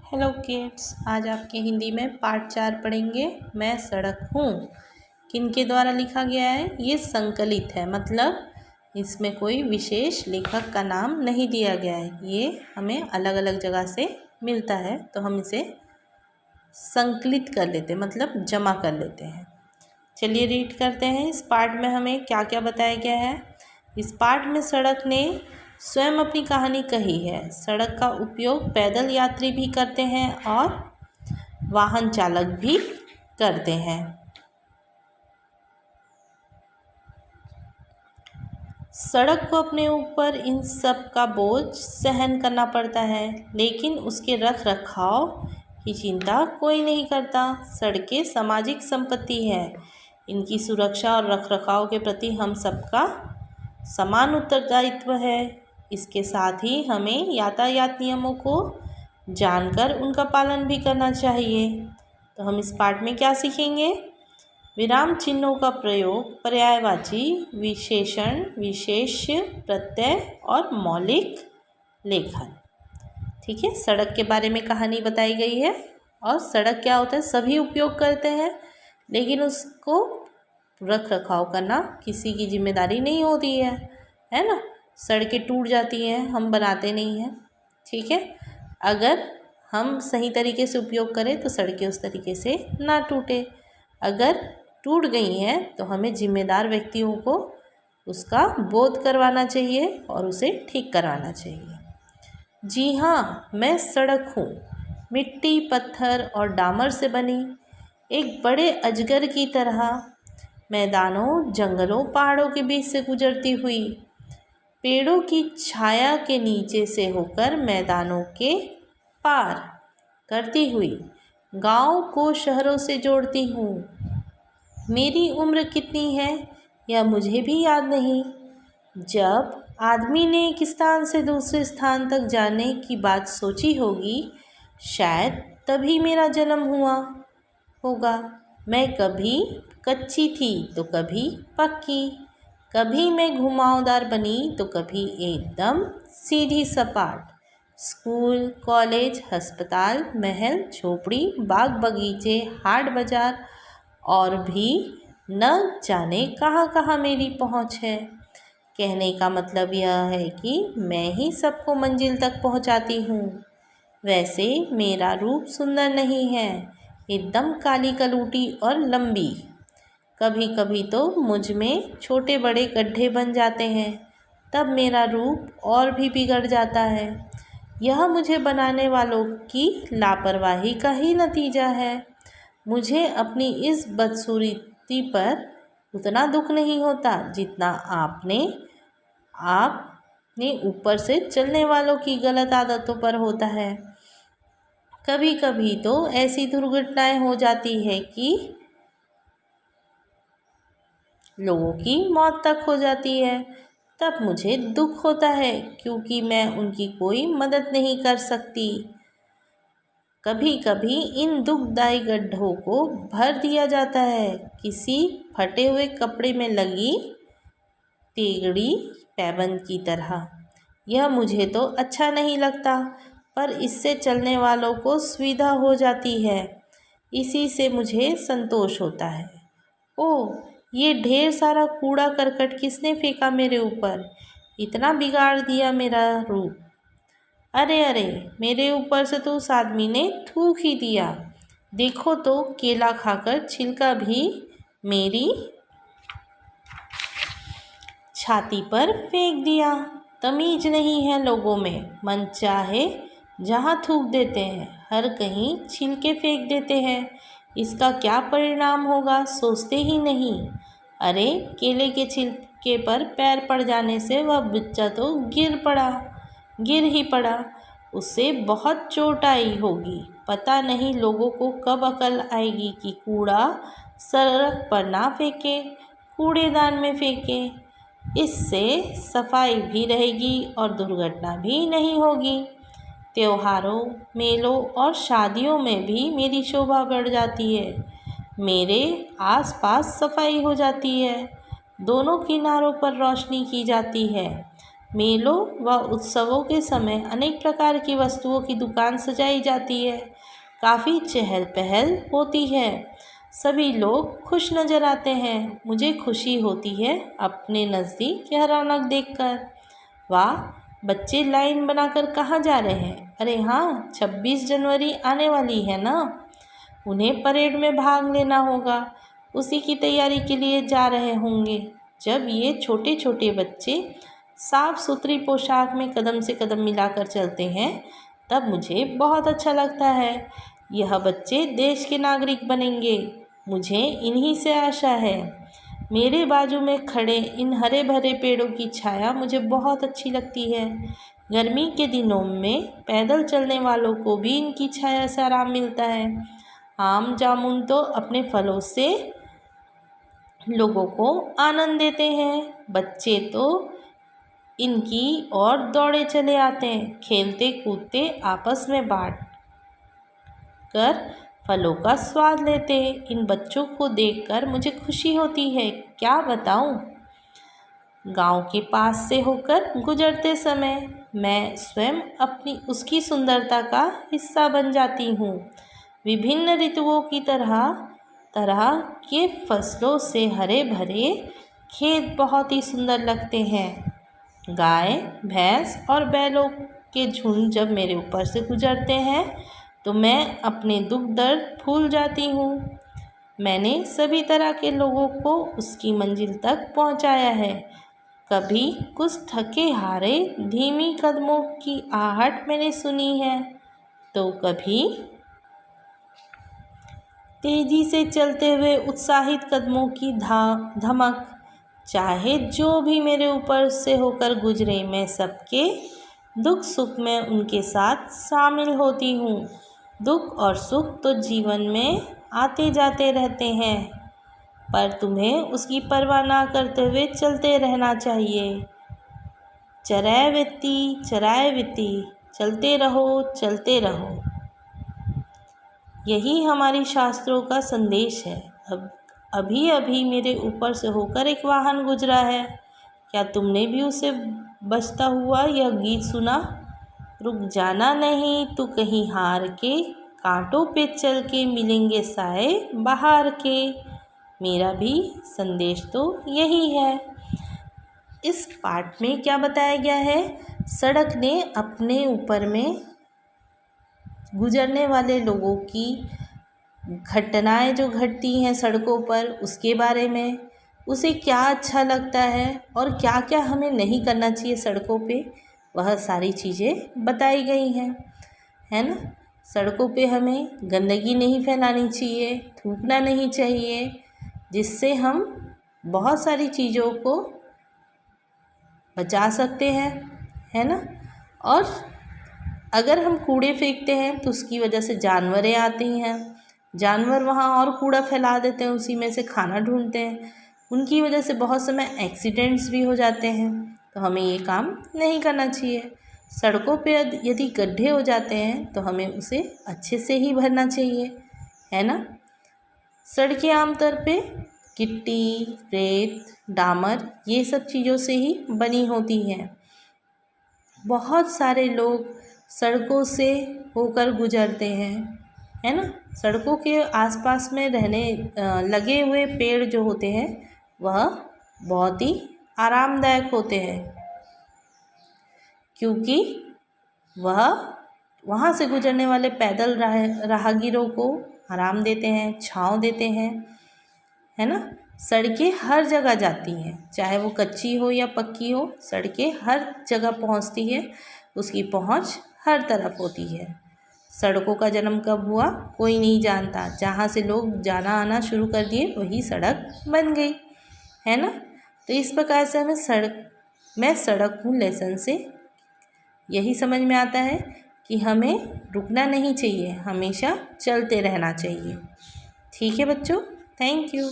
Hello kids, आज आपके हिंदी में पाठ 4 पढ़ेंगे। मैं सड़क हूँ। किनके द्वारा लिखा गया है? ये संकलित है, मतलब इसमें कोई विशेष लेखक का नाम नहीं दिया गया है। ये हमें अलग अलग जगह से मिलता है, तो हम इसे संकलित कर लेते हैं, मतलब जमा कर लेते हैं। चलिए रीड करते हैं। इस पाठ में हमें क्या क्या बताया गया है। इस पाठ में सड़क ने स्वयं अपनी कहानी कही है। सड़क का उपयोग पैदल यात्री भी करते हैं और वाहन चालक भी करते हैं। सड़क को अपने ऊपर इन सब का बोझ सहन करना पड़ता है, लेकिन उसके रख रखाव की चिंता कोई नहीं करता। सड़कें सामाजिक संपत्ति है। इनकी सुरक्षा और रख रखाव के प्रति हम सबका समान उत्तरदायित्व है। इसके साथ ही हमें यातायात नियमों को जानकर उनका पालन भी करना चाहिए। तो हम इस पाठ में क्या सीखेंगे? विराम चिन्हों का प्रयोग, पर्यायवाची, विशेषण, विशेष, प्रत्यय और मौलिक लेखन। ठीक है, सड़क के बारे में कहानी बताई गई है। और सड़क क्या होता है? सभी उपयोग करते हैं, लेकिन उसको रख रखाव करना किसी की जिम्मेदारी नहीं होती है ना। सड़कें टूट जाती हैं, हम बनाते नहीं हैं। ठीक है, अगर हम सही तरीके से उपयोग करें तो सड़कें उस तरीके से ना टूटे। अगर टूट गई हैं तो हमें जिम्मेदार व्यक्तियों को उसका बोध करवाना चाहिए और उसे ठीक करवाना चाहिए। जी हाँ, मैं सड़क हूँ, मिट्टी, पत्थर और डामर से बनी, एक बड़े अजगर की तरह मैदानों, जंगलों, पहाड़ों के बीच से गुजरती हुई, पेड़ों की छाया के नीचे से होकर मैदानों के पार करती हुई, गांव को शहरों से जोड़ती हूँ। मेरी उम्र कितनी है यह मुझे भी याद नहीं। जब आदमी ने एक स्थान से दूसरे स्थान तक जाने की बात सोची होगी, शायद तभी मेरा जन्म हुआ होगा। मैं कभी कच्ची थी तो कभी पक्की, कभी मैं घुमावदार बनी तो कभी एकदम सीधी सपाट। स्कूल, कॉलेज, अस्पताल, महल, झोपड़ी, बाग बगीचे, हाट बाजार और भी न जाने कहाँ कहाँ मेरी पहुँच है। कहने का मतलब यह है कि मैं ही सबको मंजिल तक पहुँचाती हूँ। वैसे मेरा रूप सुंदर नहीं है, एकदम काली कलूटी और लंबी। कभी कभी तो मुझ में छोटे बड़े गड्ढे बन जाते हैं, तब मेरा रूप और भी बिगड़ जाता है। यह मुझे बनाने वालों की लापरवाही का ही नतीजा है। मुझे अपनी इस बदसूरती पर उतना दुख नहीं होता जितना आपने ऊपर से चलने वालों की गलत आदतों पर होता है। कभी कभी तो ऐसी दुर्घटनाएं हो जाती है कि लोगों की मौत तक हो जाती है। तब मुझे दुख होता है, क्योंकि मैं उनकी कोई मदद नहीं कर सकती। कभी कभी इन दुखदायी गड्ढों को भर दिया जाता है किसी फटे हुए कपड़े में लगी तेगड़ी पैबंद की तरह। यह मुझे तो अच्छा नहीं लगता, पर इससे चलने वालों को सुविधा हो जाती है, इसी से मुझे संतोष होता है। ओह, ये ढेर सारा कूड़ा करकट किसने फेंका मेरे ऊपर? इतना बिगाड़ दिया मेरा रूप। अरे अरे, मेरे ऊपर से तो उस आदमी ने थूक ही दिया। देखो तो, केला खाकर छिलका भी मेरी छाती पर फेंक दिया। तमीज नहीं है लोगों में, मन चाहे जहाँ थूक देते हैं, हर कहीं छिलके फेंक देते हैं। इसका क्या परिणाम होगा सोचते ही नहीं। अरे, केले के छिलके पर पैर पड़ जाने से वह बच्चा तो गिर ही पड़ा। उससे बहुत चोट आई होगी। पता नहीं लोगों को कब अकल आएगी कि कूड़ा सड़क पर ना फेंके, कूड़ेदान में फेंके। इससे सफाई भी रहेगी और दुर्घटना भी नहीं होगी। त्योहारों, मेलों और शादियों में भी मेरी शोभा बढ़ जाती है। मेरे आसपास सफाई हो जाती है, दोनों किनारों पर रोशनी की जाती है। मेलों व उत्सवों के समय अनेक प्रकार की वस्तुओं की दुकान सजाई जाती है। काफ़ी चहल पहल होती है। सभी लोग खुश नज़र आते हैं। मुझे खुशी होती है अपने नज़दीक यह रौनक देखकर। वाह, बच्चे लाइन बनाकर कहाँ जा रहे हैं? अरे हाँ, 26 जनवरी आने वाली है ना, उन्हें परेड में भाग लेना होगा। उसी की तैयारी के लिए जा रहे होंगे। जब ये छोटे छोटे बच्चे साफ सुथरी पोशाक में कदम से कदम मिलाकर चलते हैं तब मुझे बहुत अच्छा लगता है। यह बच्चे देश के नागरिक बनेंगे, मुझे इन्हीं से आशा है। मेरे बाजू में खड़े इन हरे भरे पेड़ों की छाया मुझे बहुत अच्छी लगती है। गर्मी के दिनों में पैदल चलने वालों को भी इनकी छाया से आराम मिलता है। आम जामुन तो अपने फलों से लोगों को आनंद देते हैं। बच्चे तो इनकी ओर दौड़े चले आते हैं, खेलते कूदते आपस में बांट कर फलों का स्वाद लेते हैं। इन बच्चों को देखकर मुझे खुशी होती है, क्या बताऊं। गांव के पास से होकर गुजरते समय मैं स्वयं अपनी उसकी सुंदरता का हिस्सा बन जाती हूँ। विभिन्न ऋतुओं की तरह तरह के फसलों से हरे भरे खेत बहुत ही सुंदर लगते हैं। गाय, भैंस और बैलों के झुंड जब मेरे ऊपर से गुजरते हैं तो मैं अपने दुख दर्द भूल जाती हूँ। मैंने सभी तरह के लोगों को उसकी मंजिल तक पहुँचाया है। कभी कुछ थके हारे धीमी कदमों की आहट मैंने सुनी है, तो कभी तेजी से चलते हुए उत्साहित कदमों की धमक। चाहे जो भी मेरे ऊपर से होकर गुजरे, मैं सबके दुख सुख में उनके साथ शामिल होती हूँ। दुख और सुख तो जीवन में आते जाते रहते हैं, पर तुम्हें उसकी परवाह ना करते हुए चलते रहना चाहिए। चरैवेति चरैवेति, चलते रहो चलते रहो। यही हमारी शास्त्रों का संदेश है। अभी अभी मेरे ऊपर से होकर एक वाहन गुजरा है, क्या तुमने भी उसे बजता हुआ यह गीत सुना? रुक जाना नहीं तो कहीं हार के, कांटों पे चल के मिलेंगे साए बहार के। मेरा भी संदेश तो यही है। इस पाठ में क्या बताया गया है? सड़क ने अपने ऊपर में गुजरने वाले लोगों की घटनाएं जो घटती हैं सड़कों पर, उसके बारे में, उसे क्या अच्छा लगता है और क्या क्या हमें नहीं करना चाहिए सड़कों पे, वह सारी चीज़ें बताई गई हैं, है ना। सड़कों पे हमें गंदगी नहीं फैलानी चाहिए, थूकना नहीं चाहिए, जिससे हम बहुत सारी चीज़ों को बचा सकते हैं, है ना। और अगर हम कूड़े फेंकते हैं तो उसकी वजह से जानवरें आती हैं, जानवर वहाँ और कूड़ा फैला देते हैं, उसी में से खाना ढूंढते हैं, उनकी वजह से बहुत समय एक्सीडेंट्स भी हो जाते हैं। तो हमें ये काम नहीं करना चाहिए। सड़कों पे यदि गड्ढे हो जाते हैं तो हमें उसे अच्छे से ही भरना चाहिए, है ना। सड़कें आमतौर पे गिट्टी, रेत, डामर ये सब चीज़ों से ही बनी होती हैं। बहुत सारे लोग सड़कों से होकर गुजरते हैं, है ना। सड़कों के आसपास में रहने लगे हुए पेड़ जो होते हैं वह बहुत ही आरामदायक होते हैं, क्योंकि वह वहाँ से गुजरने वाले पैदल राहगीरों को आराम देते हैं, छाँव देते हैं, है ना। सड़कें हर जगह जाती हैं, चाहे वो कच्ची हो या पक्की हो, सड़कें हर जगह पहुँचती है, उसकी पहुँच हर तरफ होती है। सड़कों का जन्म कब हुआ कोई नहीं जानता, जहाँ से लोग जाना आना शुरू कर दिए वही सड़क बन गई, है ना। तो इस प्रकार से हमें मैं सड़क हूँ लेसन से यही समझ में आता है कि हमें रुकना नहीं चाहिए, हमेशा चलते रहना चाहिए। ठीक है बच्चों, थैंक यू।